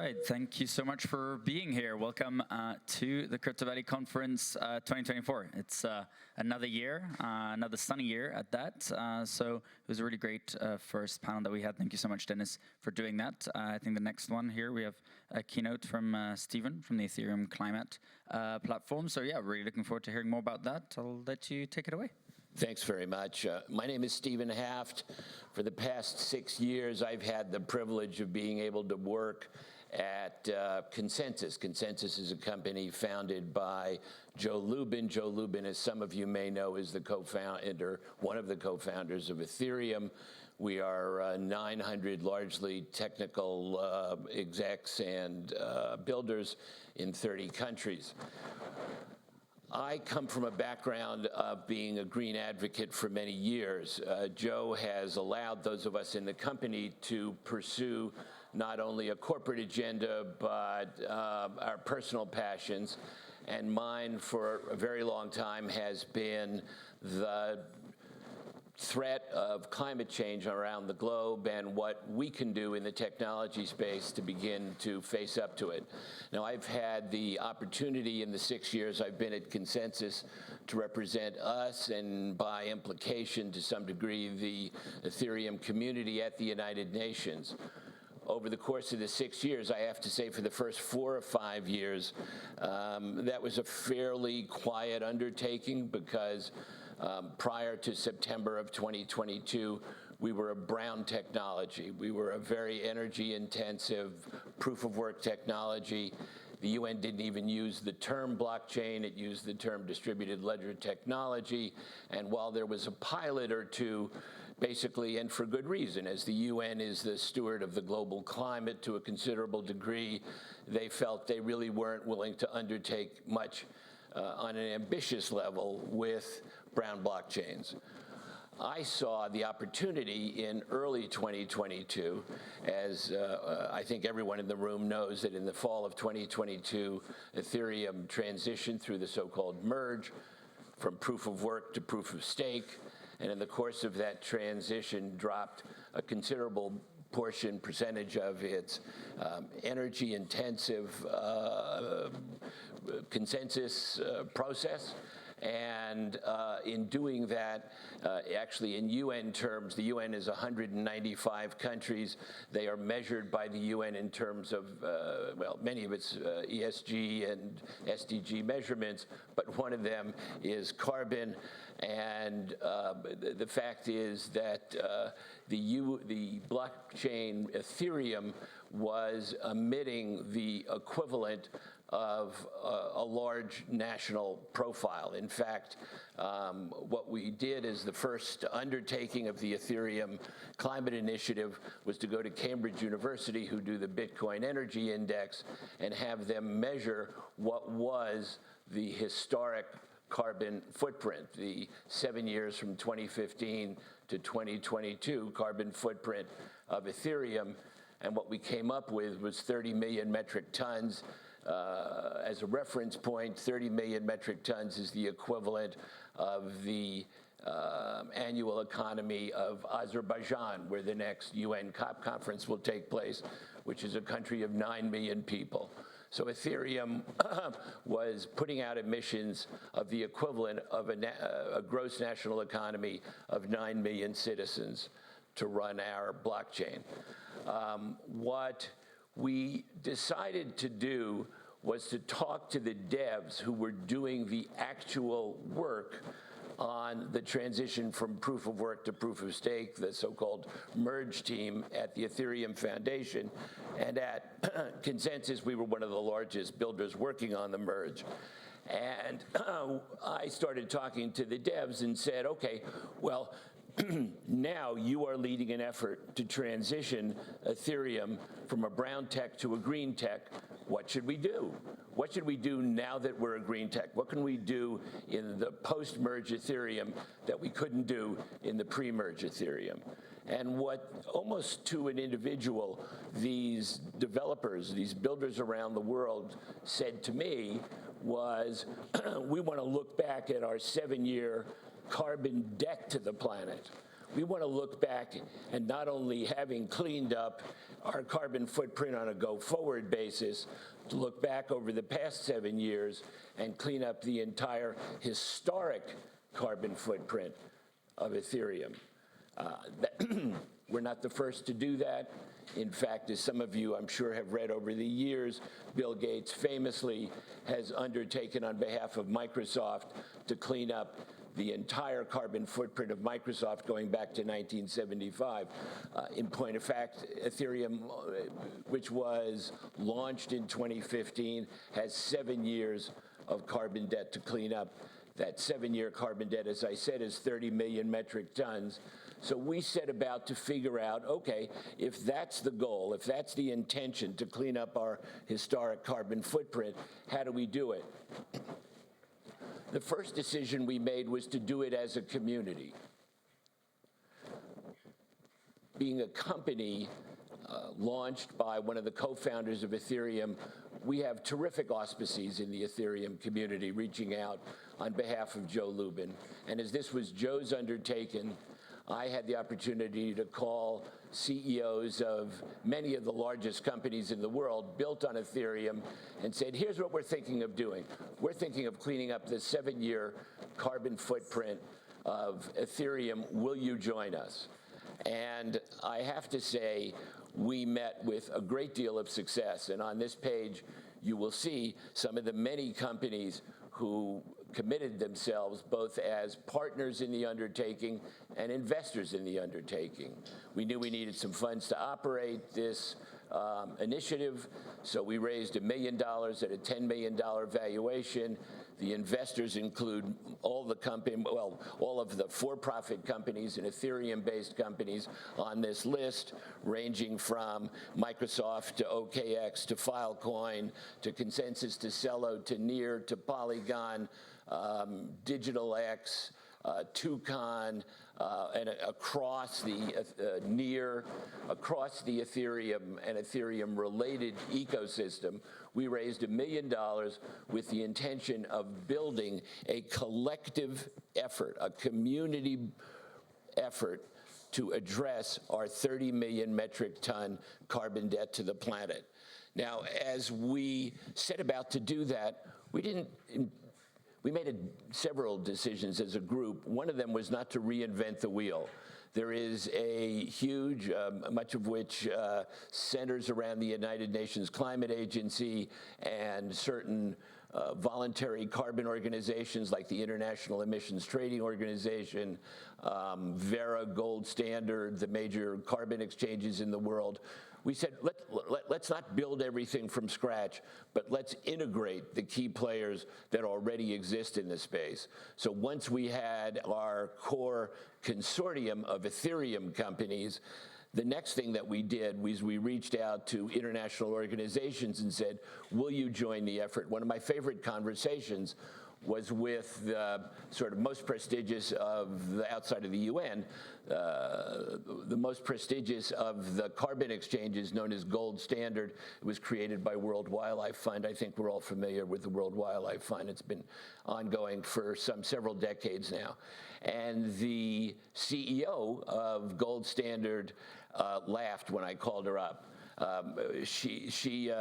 right, thank you so much for being here. Welcome to the Crypto Valley Conference 2024. It's another year, another sunny year at that. So it was a really great first panel that we had. Thank you so much, Dennis, for doing that. I think the next one here, we have a keynote from Steven from the Ethereum Climate Platform. So yeah, really looking forward to hearing more about that. I'll let you take it away. Thanks very much. My name is Steven Haft. For the past 6 years, I've had the privilege of being able to work at Consensus. Consensus is a company founded by Joe Lubin. Joe Lubin, as some of you may know, is the co-founder, one of the co-founders of Ethereum. We are 900 largely technical execs and builders in 30 countries. I come from a background of being a green advocate for many years. Joe has allowed those of us in the company to pursue not only a corporate agenda, but our personal passions. And mine for a very long time has been the threat of climate change around the globe and what we can do in the technology space to begin to face up to it. Now, I've had the opportunity in the 6 years I've been at Consensus to represent us and by implication to some degree the Ethereum community at the United Nations. Over the course of the 6 years, I have to say for the first 4 or 5 years, that was a fairly quiet undertaking because prior to September of 2022, we were a brown technology. We were a very energy-intensive proof-of-work technology. The UN didn't even use the term blockchain. It used the term distributed ledger technology. And while there was a pilot or two, basically, and for good reason, as the UN is the steward of the global climate to a considerable degree, they felt they really weren't willing to undertake much on an ambitious level with brown blockchains. I saw the opportunity in early 2022, as I think everyone in the room knows that in the fall of 2022, Ethereum transitioned through the so-called merge from proof of work to proof of stake. And in the course of that transition, dropped a considerable percentage of its energy-intensive consensus process. And in doing that, actually in UN terms, the UN is 195 countries. They are measured by the UN in terms of, well, many of its ESG and SDG measurements, but one of them is carbon. And the fact is that the blockchain Ethereum was emitting the equivalent of a large national profile. In fact, what we did as the first undertaking of the Ethereum Climate Initiative was to go to Cambridge University, who do the Bitcoin Energy Index, and have them measure what was the historic carbon footprint, the 7 years from 2015 to 2022 carbon footprint of Ethereum. And what we came up with was 30 million metric tons. As a reference point, 30 million metric tons is the equivalent of the annual economy of Azerbaijan, where the next UN COP conference will take place, which is a country of 9 million people. So Ethereum was putting out emissions of the equivalent of a gross national economy of 9 million citizens to run our blockchain. What we decided to do was to talk to the devs who were doing the actual work on the transition from proof of work to proof of stake, the so-called merge team at the Ethereum Foundation. And at Consensus, we were one of the largest builders working on the merge. And I started talking to the devs and said, okay, well, now you are leading an effort to transition Ethereum from a brown tech to a green tech. What should we do? What should we do now that we're a green tech? What can we do in the post-merge Ethereum that we couldn't do in the pre-merge Ethereum? And what, almost to an individual, these developers, these builders around the world said to me was, we want to look back at our 7-year carbon debt to the planet. we want to look back and not only having cleaned up our carbon footprint on a go-forward basis, to look back over the past 7 years and clean up the entire historic carbon footprint of Ethereum. We're not the first to do that. In fact, as some of you, I'm sure, have read over the years, Bill Gates famously has undertaken on behalf of Microsoft to clean up the entire carbon footprint of Microsoft going back to 1975. In point of fact, Ethereum, which was launched in 2015, has 7 years of carbon debt to clean up. That 7-year carbon debt, as I said, is 30 million metric tons. So we set about to figure out, okay, if that's the goal, if that's the intention to clean up our historic carbon footprint, how do we do it? The first decision we made was to do it as a community. Being a company launched by one of the co-founders of Ethereum, we have terrific auspices in the Ethereum community reaching out on behalf of Joe Lubin. And as this was Joe's undertaking, I had the opportunity to call CEOs of many of the largest companies in the world built on Ethereum and said, here's what we're thinking of doing. We're thinking of cleaning up the 7-year carbon footprint of Ethereum. Will you join us? And I have to say, we met with a great deal of success. And on this page, you will see some of the many companies who committed themselves both as partners in the undertaking and investors in the undertaking. We knew we needed some funds to operate this initiative, so we raised $1 million at a $10 million valuation. The investors include all of the for-profit companies and Ethereum-based companies on this list, ranging from Microsoft to OKX to Filecoin to Consensus to Celo to Near to Polygon, DigitalX, Toucan, and across the Near, across the Ethereum and Ethereum-related ecosystem, we raised $1 million with the intention of building a collective effort, a community effort to address our 30 million metric ton carbon debt to the planet. Now, as we set about to do that, we made several decisions as a group. One of them was not to reinvent the wheel. There is a huge, much of which centers around the United Nations Climate Agency and certain voluntary carbon organizations like the International Emissions Trading Organization, Verra, Gold Standard, the major carbon exchanges in the world. We said, let's not build everything from scratch, but let's integrate the key players that already exist in this space. So once we had our core consortium of Ethereum companies, the next thing that we did was we reached out to international organizations and said, will you join the effort? One of my favorite conversations was with the sort of most prestigious of the, outside of the UN, the most prestigious of the carbon exchanges known as Gold Standard. It was created by World Wildlife Fund. I think we're all familiar with the World Wildlife Fund. It's been ongoing for several decades now. And the CEO of Gold Standard laughed when I called her up. She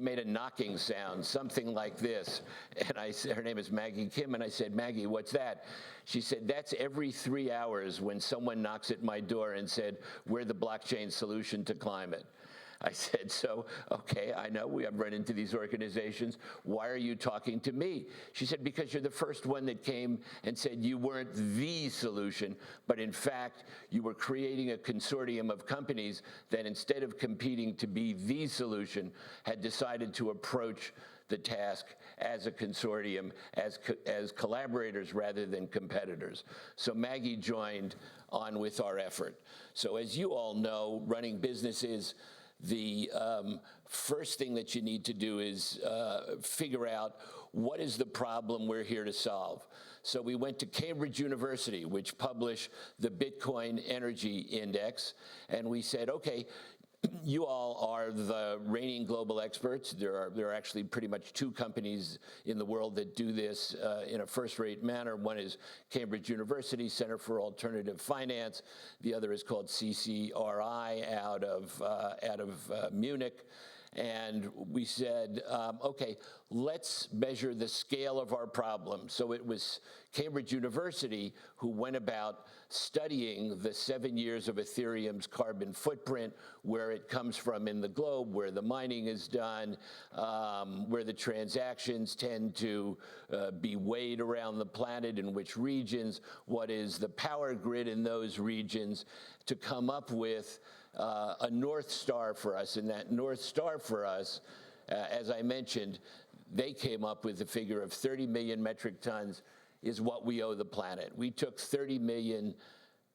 made a knocking sound, something like this. And I said, her name is Maggie Kim, and I said, Maggie, what's that? She said, that's every 3 hours when someone knocks at my door and said, we're the blockchain solution to climate. I said, so, okay, I know we have run into these organizations. Why are you talking to me? She said, because you're the first one that came and said you weren't the solution, but in fact, you were creating a consortium of companies that instead of competing to be the solution, had decided to approach the task as a consortium, as collaborators rather than competitors. So Maggie joined on with our effort. So as you all know, running businesses, the first thing that you need to do is figure out what is the problem we're here to solve. So we went to Cambridge University, which published the Bitcoin Energy Index, and we said, okay, You all are the reigning global experts. There are actually pretty much two companies in the world that do this in a first-rate manner. One is Cambridge University Center for Alternative Finance. The other is called CCRI out of Munich. And we said, okay, let's measure the scale of our problem. So it was Cambridge University who went about studying the 7 years of Ethereum's carbon footprint, where it comes from in the globe, where the mining is done, where the transactions tend to be weighed around the planet, in which regions, what is the power grid in those regions, to come up with a North Star for us. And that North Star for us, as I mentioned, they came up with the figure of 30 million metric tons is what we owe the planet. We took 30 million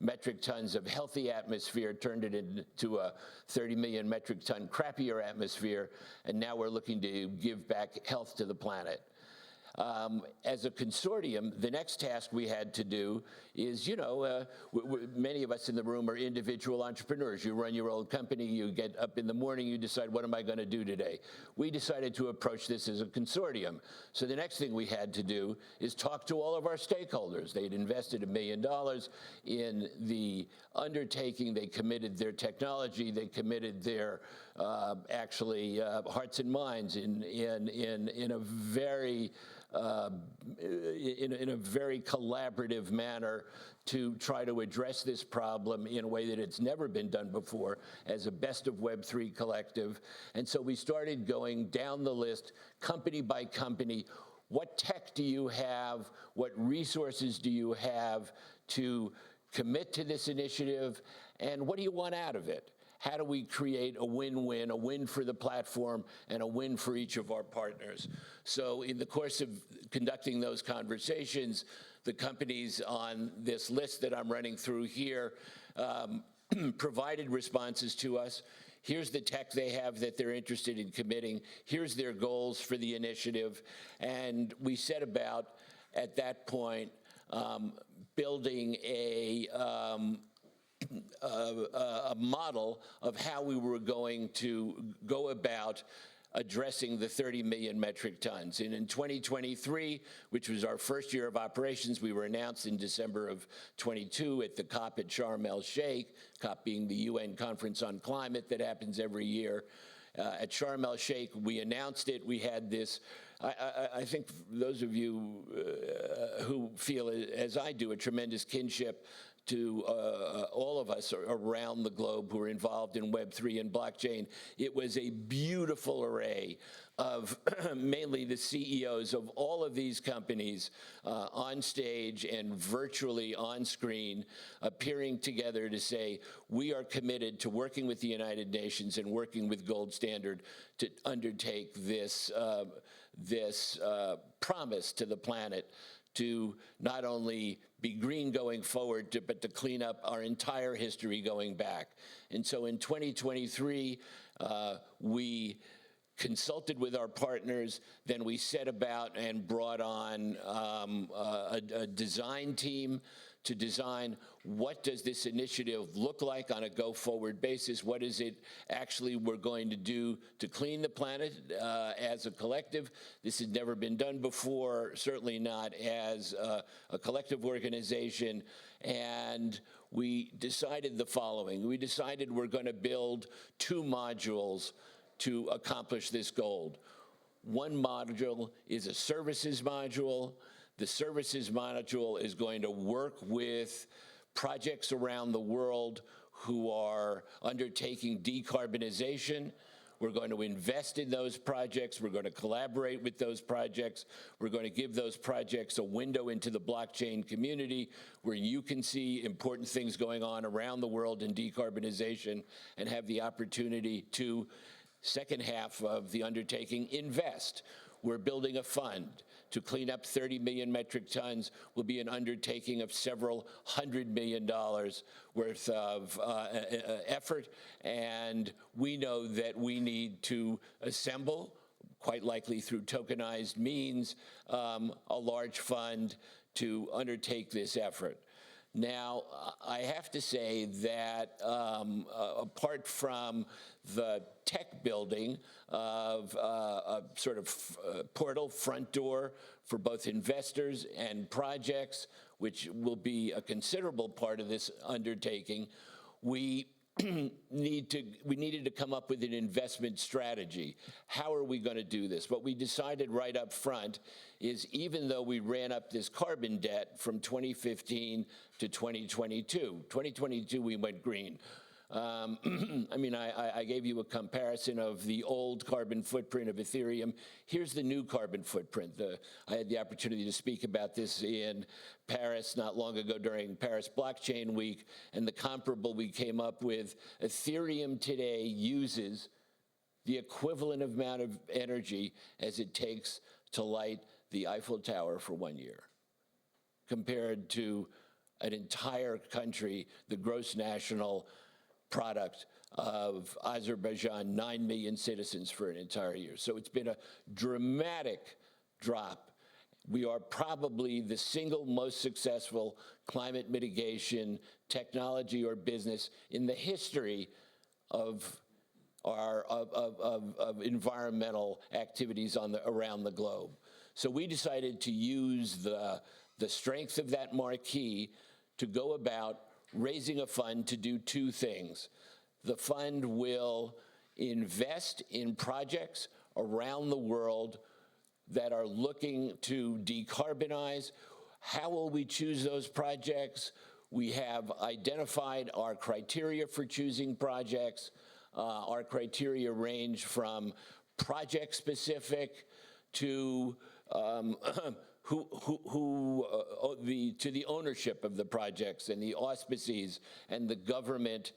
metric tons of healthy atmosphere, turned it into a 30 million metric ton crappier atmosphere, and now we're looking to give back health to the planet. As a consortium, the next task we had to do is, many of us in the room are individual entrepreneurs. You run your own company, you get up in the morning, you decide, what am I going to do today? We decided to approach this as a consortium. So the next thing we had to do is talk to all of our stakeholders. They'd invested $1 million in the undertaking. They committed their technology. They committed their hearts and minds in a very in a very collaborative manner to try to address this problem in a way that it's never been done before as a best of Web3 collective. And so we started going down the list, company by company. What tech do you have? What resources do you have to commit to this initiative? And what do you want out of it? How do we create a win-win, a win for the platform and a win for each of our partners? So in the course of conducting those conversations, the companies on this list that I'm running through here provided responses to us. Here's the tech they have that they're interested in committing. Here's their goals for the initiative. And we set about, at that point, building a model of how we were going to go about addressing the 30 million metric tons. And in 2023, which was our first year of operations, we were announced in December of 22 at the COP at Sharm el-Sheikh, COP being the UN Conference on Climate that happens every year. At Sharm el-Sheikh, we announced it. We had this, I think those of you who feel, as I do, a tremendous kinship to all of us around the globe who are involved in Web3 and blockchain. It was a beautiful array of mainly the CEOs of all of these companies on stage and virtually on screen, appearing together to say, we are committed to working with the United Nations and working with Gold Standard to undertake this, promise to the planet to not only be green going forward, but to clean up our entire history going back. And so in 2023, we consulted with our partners, then we set about and brought on a design team to design what does this initiative look like on a go-forward basis. What is it actually we're going to do to clean the planet as a collective? This has never been done before, certainly not as a collective organization. And we decided the following. We decided we're going to build 2 modules to accomplish this goal. One module is a services module. The services module is going to work with projects around the world who are undertaking decarbonization. We're going to invest in those projects. We're going to collaborate with those projects. We're going to give those projects a window into the blockchain community where you can see important things going on around the world in decarbonization and have the opportunity to, second half of the undertaking, invest. We're building a fund to clean up 30 million metric tons. Will be an undertaking of several $100 million worth of effort. And we know that we need to assemble, quite likely through tokenized means, a large fund to undertake this effort. Now, I have to say that apart from the tech building of a sort of portal, front door for both investors and projects, which will be a considerable part of this undertaking, we needed to come up with an investment strategy. How are we going to do this? What we decided right up front is, even though we ran up this carbon debt from 2015 to 2022, we went green. I mean, I gave you a comparison of the old carbon footprint of Ethereum. Here's the new carbon footprint. I had the opportunity to speak about this in Paris not long ago during Paris Blockchain Week, and the comparable we came up with: Ethereum today uses the equivalent amount of energy as it takes to light the Eiffel Tower for 1 year, compared to an entire country, the gross national product of Azerbaijan, 9 million citizens for an entire year. So it's been a dramatic drop. We are probably the single most successful climate mitigation technology or business in the history of environmental activities around the globe. So we decided to use the strength of that marquee to go about raising a fund to do two things. The fund will invest in projects around the world that are looking to decarbonize. How will we choose those projects? We have identified our criteria for choosing projects. Our criteria range from project-specific to to the ownership of the projects and the auspices and the government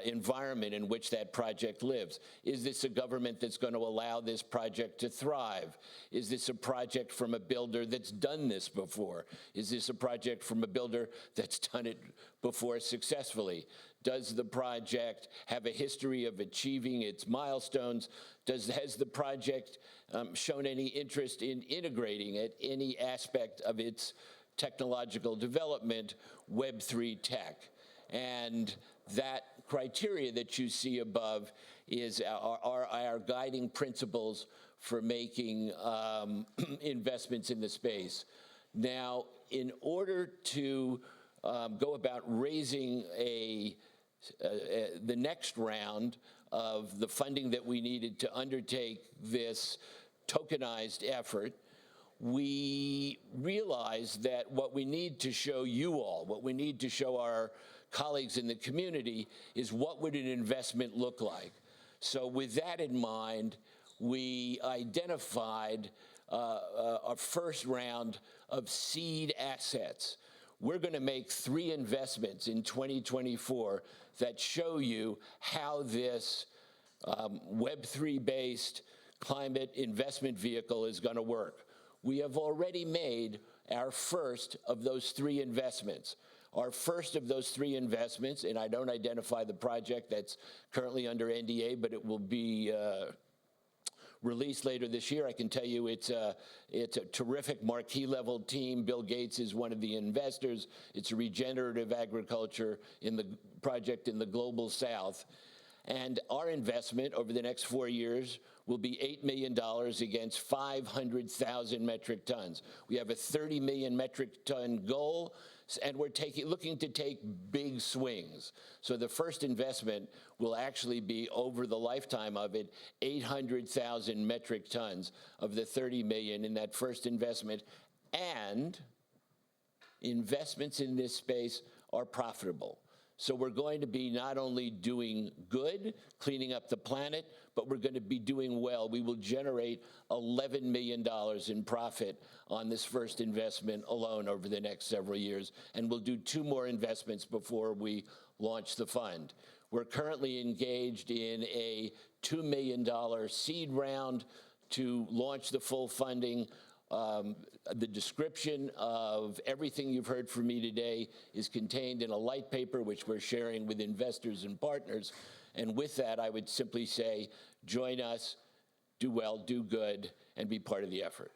environment in which that project lives. Is this a government that's going to allow this project to thrive? Is this a project from a builder that's done this before? Is this a project from a builder that's done it before successfully? Does the project have a history of achieving its milestones? Has the project shown any interest in integrating at any aspect of its technological development, Web3 tech? And that criteria that you see above is our guiding principles for making investments in the space. Now, in order to go about raising the next round of the funding that we needed to undertake this tokenized effort, we realized that what we need to show you all, what we need to show our colleagues in the community, is what would an investment look like. So with that in mind, we identified a first round of seed assets. We're going to make 3 investments in 2024 that show you how this Web3-based climate investment vehicle is going to work. We have already made our first of those 3 investments. Our first of those 3 investments, and I don't identify the project that's currently under NDA, but it will be released later this year. I can tell you it's a terrific marquee-level team. Bill Gates is one of the investors. It's a regenerative agriculture in the project in the global south. And our investment over the next 4 years will be $8 million against 500,000 metric tons. We have a 30 million metric ton goal, and we're looking to take big swings. So the first investment will actually be, over the lifetime of it, 800,000 metric tons of the 30 million in that first investment. And investments in this space are profitable. So we're going to be not only doing good, cleaning up the planet, but we're going to be doing well. We will generate $11 million in profit on this first investment alone over the next several years, and we'll do 2 more investments before we launch the fund. We're currently engaged in a $2 million seed round to launch the full funding. The description of everything you've heard from me today is contained in a light paper, which we're sharing with investors and partners. And with that, I would simply say, join us, do well, do good, and be part of the effort.